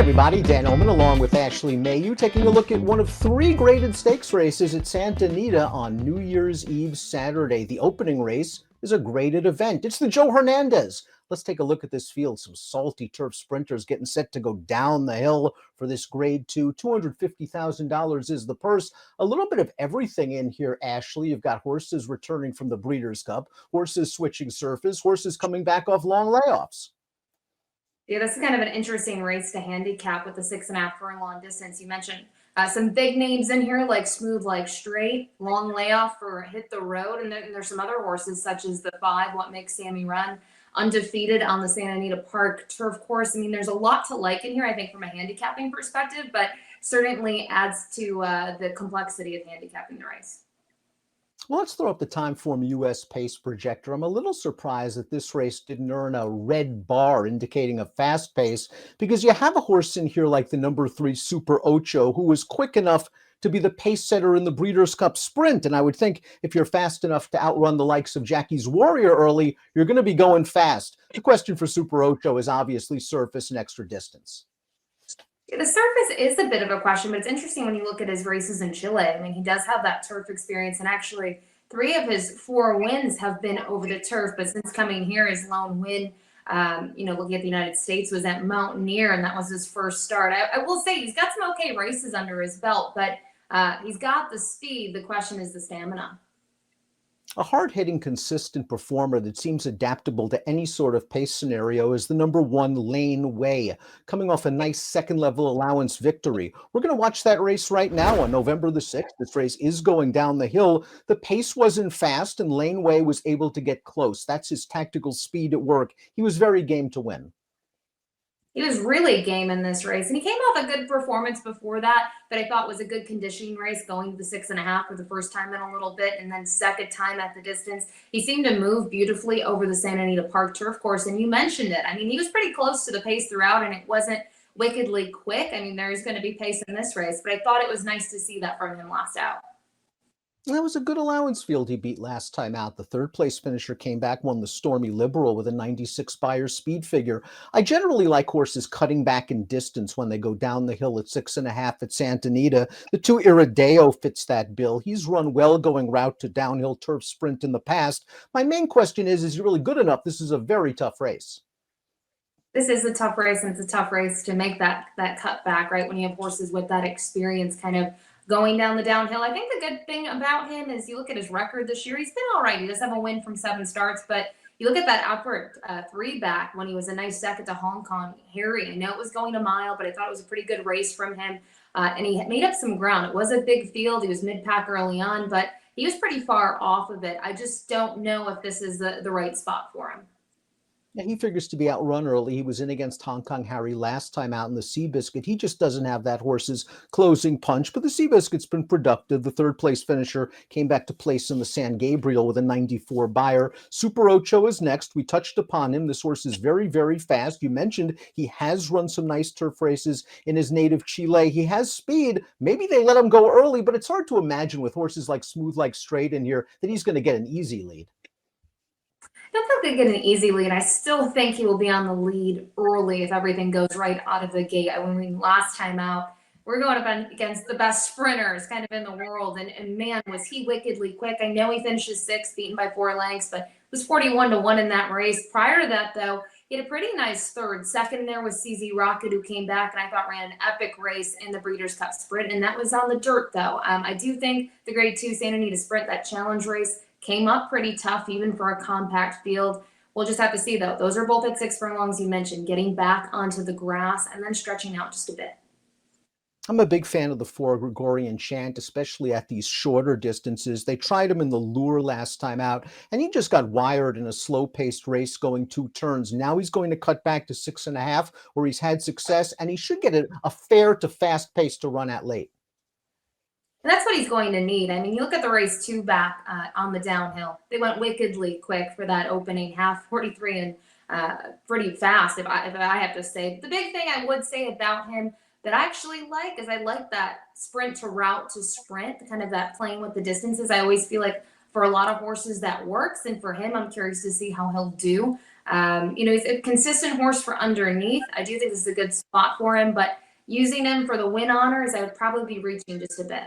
everybody, Dan Illman along with Ashley Mailloux taking a look at one of three graded stakes races at Santa Anita on New Year's Eve Saturday. The opening race is a graded event. It's the Joe Hernandez. Let's take a look at this field. Some salty turf sprinters getting set to go down the hill for this grade two. $250,000 is the purse. A little bit of everything in here, Ashley. You've got horses returning from the Breeders' Cup, horses switching surface, horses coming back off long layoffs. Yeah, this is kind of an interesting race to handicap with the 6.5 furlong distance. You mentioned some big names in here like Smooth Like Straight, Long Layoff for Hit the Road, and there's some other horses such as the 5, What Makes Sammy Run, undefeated on the Santa Anita Park turf course. I mean, there's a lot to like in here, I think, from a handicapping perspective, but certainly adds to the complexity of handicapping the race. Well, let's throw up the Timeform US pace projector. I'm a little surprised that this race didn't earn a red bar indicating a fast pace, because you have a horse in here like the number 3 Super Ocho, who was quick enough to be the pace setter in the Breeders' Cup Sprint. And I would think if you're fast enough to outrun the likes of Jackie's Warrior early, you're going to be going fast. The question for Super Ocho is obviously surface and extra distance. The surface is a bit of a question, but it's interesting when you look at his races in Chile. I mean, he does have that turf experience, and actually 3 of his 4 wins have been over the turf. But since coming here, his lone win, looking at the United States, was at Mountaineer, and that was his first start. I will say he's got some okay races under his belt, but he's got the speed. The question is the stamina. A hard-hitting, consistent performer that seems adaptable to any sort of pace scenario is the number 1 Lane Way, coming off a nice second-level allowance victory. We're going to watch that race right now on November the 6th. This race is going down the hill. The pace wasn't fast, and Lane Way was able to get close. That's his tactical speed at work. He was very game to win. He was really game in this race, and he came off a good performance before that I thought was a good conditioning race, going to the 6.5 for the first time in a little bit, and then second time at the distance. He seemed to move beautifully over the Santa Anita Park turf course, and you mentioned it. I mean, he was pretty close to the pace throughout, and it wasn't wickedly quick. I mean, there's going to be pace in this race, but I thought it was nice to see that from him last out. That was a good allowance field he beat last time out. The third place finisher came back, won the Stormy Liberal with a 96 Beyer speed figure. I generally like horses cutting back in distance when they go down the hill at 6.5 at Santa Anita. The 2 Irideo fits that bill. He's run well going route to downhill turf sprint in the past. My main question is he really good enough? This is a very tough race. This is a tough race, and it's a tough race to make that cut back, right? When you have horses with that experience kind of going down the downhill. I think the good thing about him is you look at his record this year, he's been all right. He does have a win from 7 starts, but you look at that Albert 3 back when he was a nice second to Hong Kong Harry. I know it was going a mile, but I thought it was a pretty good race from him. And he made up some ground. It was a big field. He was mid-pack early on, but he was pretty far off of it. I just don't know if this is the right spot for him. Yeah, he figures to be outrun early. He was in against Hong Kong Harry last time out in the Seabiscuit. He just doesn't have that horse's closing punch, but the Seabiscuit's been productive. The third place finisher came back to place in the San Gabriel with a 94 Beyer. Super Ocho is next. We touched upon him. This horse is very, very fast. You mentioned he has run some nice turf races in his native Chile. He has speed. Maybe they let him go early, but it's hard to imagine with horses like Smooth Like Straight in here that he's going to get an easy lead. I don't think they get an easy lead. I still think he will be on the lead early if everything goes right out of the gate. I mean, last time out, we're going up against the best sprinters kind of in the world, and man, was he wickedly quick. I know he finishes 6th, beaten by 4 lengths, but was 41-1 in that race. Prior to that, though, he had a pretty nice third. Second there was CZ Rocket, who came back and I thought ran an epic race in the Breeders' Cup Sprint, and that was on the dirt, though. I do think the Grade 2 Santa Anita Sprint, that challenge race, came up pretty tough even for a compact field. We'll just have to see, though. Those are both at 6 furlongs, you mentioned, getting back onto the grass and then stretching out just a bit. I'm a big fan of the 4 Gregorian Chant, especially at these shorter distances. They tried him in the Lure last time out, and he just got wired in a slow-paced race going 2 turns. Now he's going to cut back to 6.5, where he's had success, and he should get a fair to fast pace to run at late. And that's what he's going to need. I mean, you look at the race 2 back on the downhill. They went wickedly quick for that opening half, 43 and pretty fast, if I have to say. The big thing I would say about him that I actually like is I like that sprint to route to sprint, kind of that playing with the distances. I always feel like for a lot of horses that works, and for him, I'm curious to see how he'll do. He's a consistent horse for underneath. I do think this is a good spot for him, but using him for the win honors, I would probably be reaching just a bit.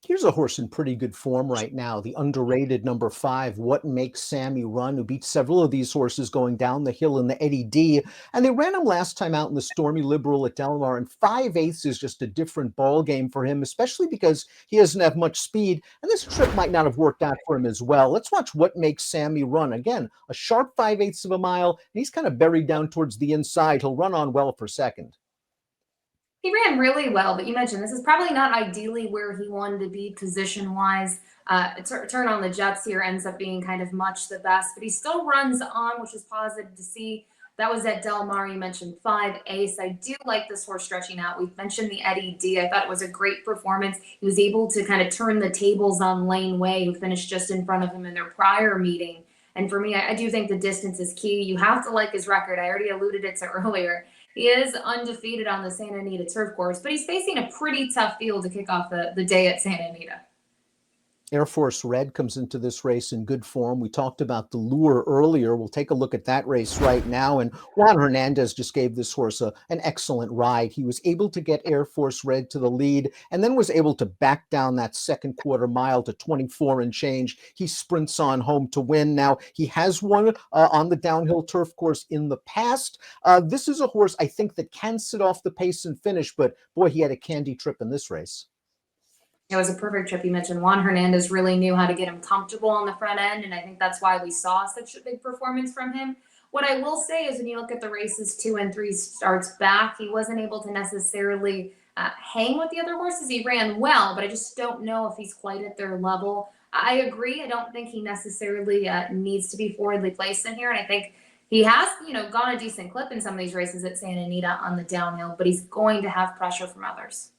Here's a horse in pretty good form right now, the underrated number 5, What Makes Sammy Run, who beat several of these horses going down the hill in the Eddie D. And they ran him last time out in the Stormy Liberal at Del Mar, and 5/8 is just a different ball game for him, especially because he doesn't have much speed, and this trip might not have worked out for him as well. Let's watch What Makes Sammy Run. Again, a sharp 5/8 of a mile, and he's kind of buried down towards the inside. He'll run on well for second. He ran really well, but you mentioned this is probably not ideally where he wanted to be position-wise. Turn on the Jets here ends up being kind of much the best, but he still runs on, which is positive to see. That was at Del Mar. You mentioned 5/8. I do like this horse stretching out. We've mentioned the Eddie D. I thought it was a great performance. He was able to kind of turn the tables on Lane Way, who finished just in front of him in their prior meeting. And for me, I do think the distance is key. You have to like his record. I already alluded it to earlier. He is undefeated on the Santa Anita turf course, but he's facing a pretty tough field to kick off the day at Santa Anita. Air Force Red comes into this race in good form. We talked about the Lure earlier. We'll take a look at that race right now. And Juan Hernandez just gave this horse an excellent ride. He was able to get Air Force Red to the lead and then was able to back down that second quarter mile to 24 and change. He sprints on home to win. Now, he has won on the downhill turf course in the past. This is a horse, I think, that can sit off the pace and finish, but boy, he had a candy trip in this race. It was a perfect trip. You mentioned Juan Hernandez really knew how to get him comfortable on the front end, and I think that's why we saw such a big performance from him. What I will say is when you look at the races 2 and 3 starts back, he wasn't able to necessarily hang with the other horses. He ran well, but I just don't know if he's quite at their level. I agree. I don't think he necessarily needs to be forwardly placed in here, and I think he has, gone a decent clip in some of these races at Santa Anita on the downhill, but he's going to have pressure from others.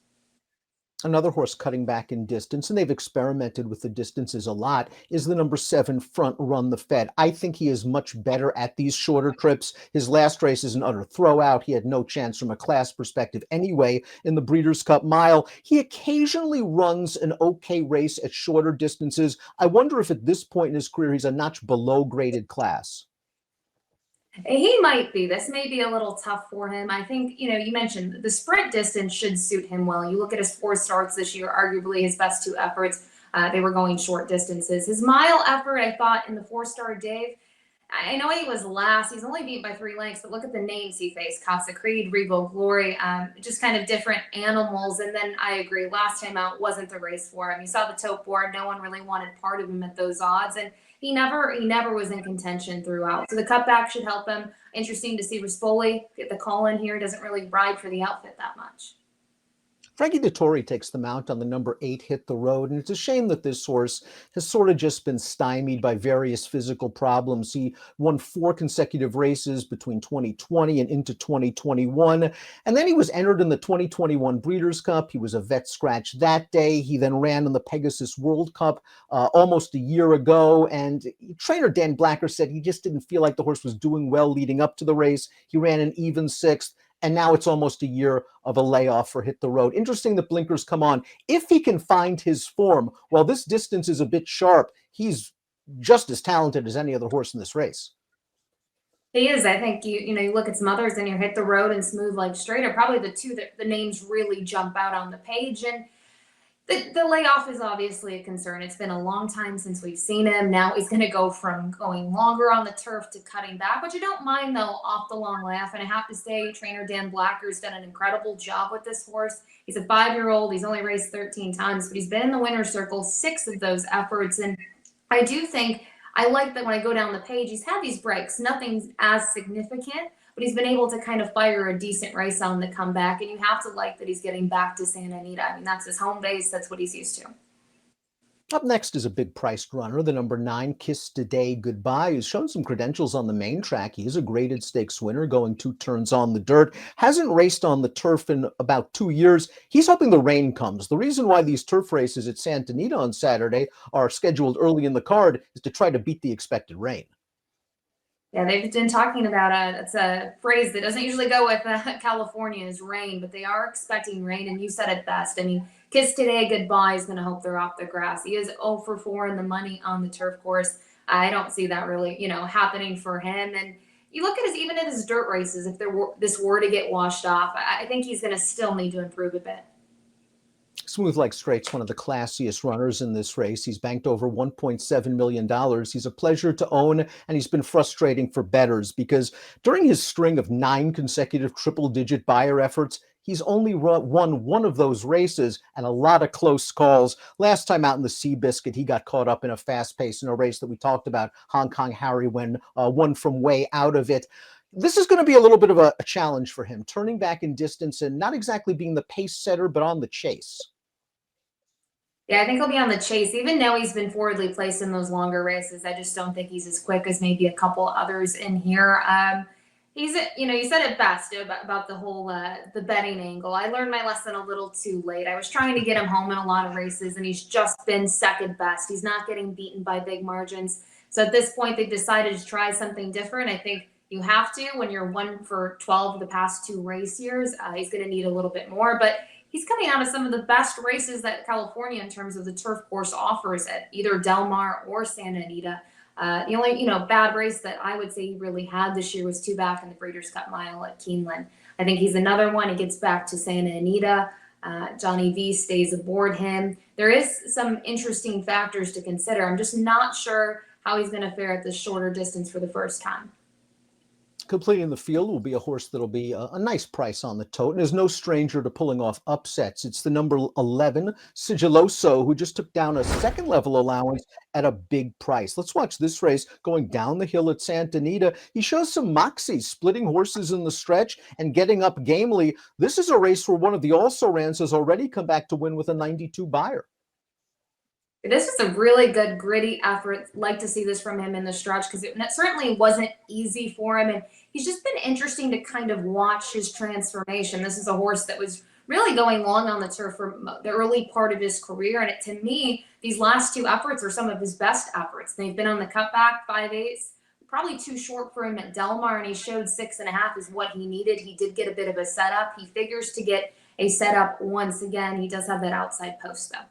Another horse cutting back in distance, and they've experimented with the distances a lot, is the number 7 Front Run the Fed. I think he is much better at these shorter trips. His last race is an utter throwout. He had no chance from a class perspective anyway in the Breeders' Cup Mile. He occasionally runs an okay race at shorter distances. I wonder if at this point in his career he's a notch below graded class. He might be. This may be a little tough for him. I think, you mentioned the sprint distance should suit him well. You look at his 4 starts this year, arguably his best 2 efforts. They were going short distances. His mile effort, I thought, in the 4-star Dave, I know he was last. He's only beat by 3 lengths, but look at the names he faced. Casa Creed, Regal Glory, just kind of different animals. And then I agree, last time out wasn't the race for him. You saw the tote board. No one really wanted part of him at those odds. And he never was in contention throughout. So the cutback should help him. Interesting to see Rispoli get the call in here. Doesn't really ride for the outfit that much. Frankie Dettori takes the mount on the number 8 Hit the Road, and it's a shame that this horse has sort of just been stymied by various physical problems. He won 4 consecutive races between 2020 and into 2021, and then he was entered in the 2021 Breeders' Cup. He was a vet scratch that day. He then ran in the Pegasus World Cup almost a year ago, and trainer Dan Blacker said he just didn't feel like the horse was doing well leading up to the race. He ran an even 6th. And now it's almost a year of a layoff for Hit the Road. Interesting that blinkers come on. If he can find his form, while this distance is a bit sharp, he's just as talented as any other horse in this race. He is. I think you look at some others and you Hit the Road and Smooth Like Straight are probably the 2 that the names really jump out on the page. And the layoff is obviously a concern. It's been a long time since we've seen him. Now he's going to go from going longer on the turf to cutting back, which I don't mind, though, off the long layoff. And I have to say, trainer Dan Blacker's done an incredible job with this horse. He's a 5-year-old. He's only raced 13 times, but he's been in the winner's circle 6 of those efforts. And I do think I like that when I go down the page, he's had these breaks. Nothing's as significant, but he's been able to kind of fire a decent race on the comeback. And you have to like that he's getting back to Santa Anita. I mean, that's his home base. That's what he's used to. Up next is a big priced runner, the number 9 Kiss Today Goodbye, who's shown some credentials on the main track. He is a graded stakes winner, going 2 turns on the dirt. Hasn't raced on the turf in about 2 years. He's hoping the rain comes. The reason why these turf races at Santa Anita on Saturday are scheduled early in the card is to try to beat the expected rain. Yeah, they've been talking about it's a phrase that doesn't usually go with California is rain, but they are expecting rain, and you said it best. I mean, Kiss Today Goodbye is going to hope they're off the grass. He is 0 for 4 in the money on the turf course. I don't see that really, happening for him. And you look at even at his dirt races, if this were to get washed off, I think he's going to still need to improve a bit. Smooth Like Straight's one of the classiest runners in this race. He's banked over $1.7 million. He's a pleasure to own, and he's been frustrating for bettors because during his string of 9 consecutive triple-digit buyer efforts, he's only won one of those races and a lot of close calls. Last time out in the Seabiscuit, he got caught up in a fast pace in a race that we talked about, Hong Kong Harry, when won from way out of it. This is going to be a little bit of a challenge for him, turning back in distance and not exactly being the pace setter, but on the chase. Yeah, I think he'll be on the chase. Even though he's been forwardly placed in those longer races, I just don't think he's as quick as maybe a couple others in here. You said it best about the whole the betting angle. I learned my lesson a little too late. I was trying to get him home in a lot of races, and he's just been second best. He's not getting beaten by big margins. So at this point, they decided to try something different. I think you have to when you're 1 for 12 of the past 2 race years. He's going to need a little bit more, but he's coming out of some of the best races that California in terms of the turf course offers at either Del Mar or Santa Anita. The only, bad race that I would say he really had this year was 2 back in the Breeders' Cup Mile at Keeneland. I think he's another one. He gets back to Santa Anita. Johnny V stays aboard him. There is some interesting factors to consider. I'm just not sure how he's going to fare at this shorter distance for the first time. Completing the field will be a horse that'll be a nice price on the tote and is no stranger to pulling off upsets. It's the number 11, Sigiloso, who just took down a second level allowance at a big price. Let's watch this race going down the hill at Santa Anita. He shows some moxie, splitting horses in the stretch and getting up gamely. This is a race where one of the also-rans has already come back to win with a 92 buyer. This is a really good, gritty effort. Like to see this from him in the stretch because it certainly wasn't easy for him. And he's just been interesting to kind of watch his transformation. This is a horse that was really going long on the turf for the early part of his career. And to me, these last 2 efforts are some of his best efforts. They've been on the cutback 5/8, probably too short for him at Del Mar, and he showed 6.5 is what he needed. He did get a bit of a setup. He figures to get a setup once again. He does have that outside post, though.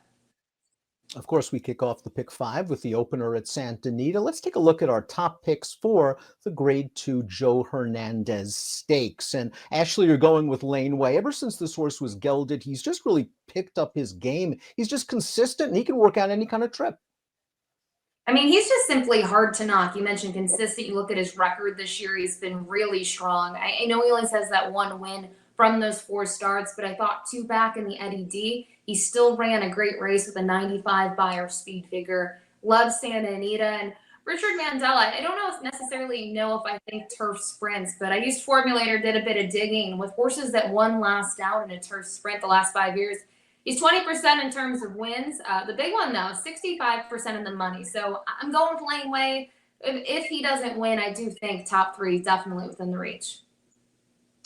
Of course, we kick off the pick 5 with the opener at Santa Anita. Let's take a look at our top picks for the Grade 2 Joe Hernandez Stakes. And Ashley, you're going with Laneway. Ever since this horse was gelded, he's just really picked up his game. He's just consistent, and he can work out any kind of trip. I mean, he's just simply hard to knock. You mentioned consistent. You look at his record this year, he's been really strong. I know he only has that 1 win from those 4 starts, but I thought 2 back in the Eddie D. He still ran a great race with a 95 buyer speed figure. Loves Santa Anita. And Richard Mandella, I don't necessarily know if I think turf sprints, but I used Formulator, did a bit of digging with horses that won last out in a turf sprint the last 5 years. He's 20% in terms of wins. The big one, though, 65% in the money. So I'm going with Laneway. If he doesn't win, I do think top 3 is definitely within the reach.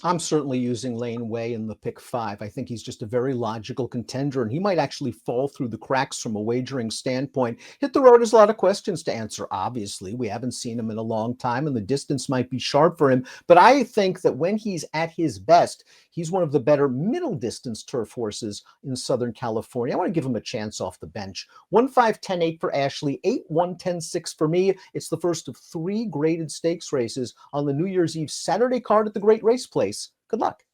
I'm certainly using Laneway in the pick 5. I think he's just a very logical contender, and he might actually fall through the cracks from a wagering standpoint. Hit the road has a lot of questions to answer, obviously. We haven't seen him in a long time, and the distance might be sharp for him. But I think that when he's at his best, he's one of the better middle-distance turf horses in Southern California. I want to give him a chance off the bench. 1-5-10-8 for Ashley, 8-1-10-6 for me. It's the first of 3 graded stakes races on the New Year's Eve Saturday card at the Great Race Place. Good luck.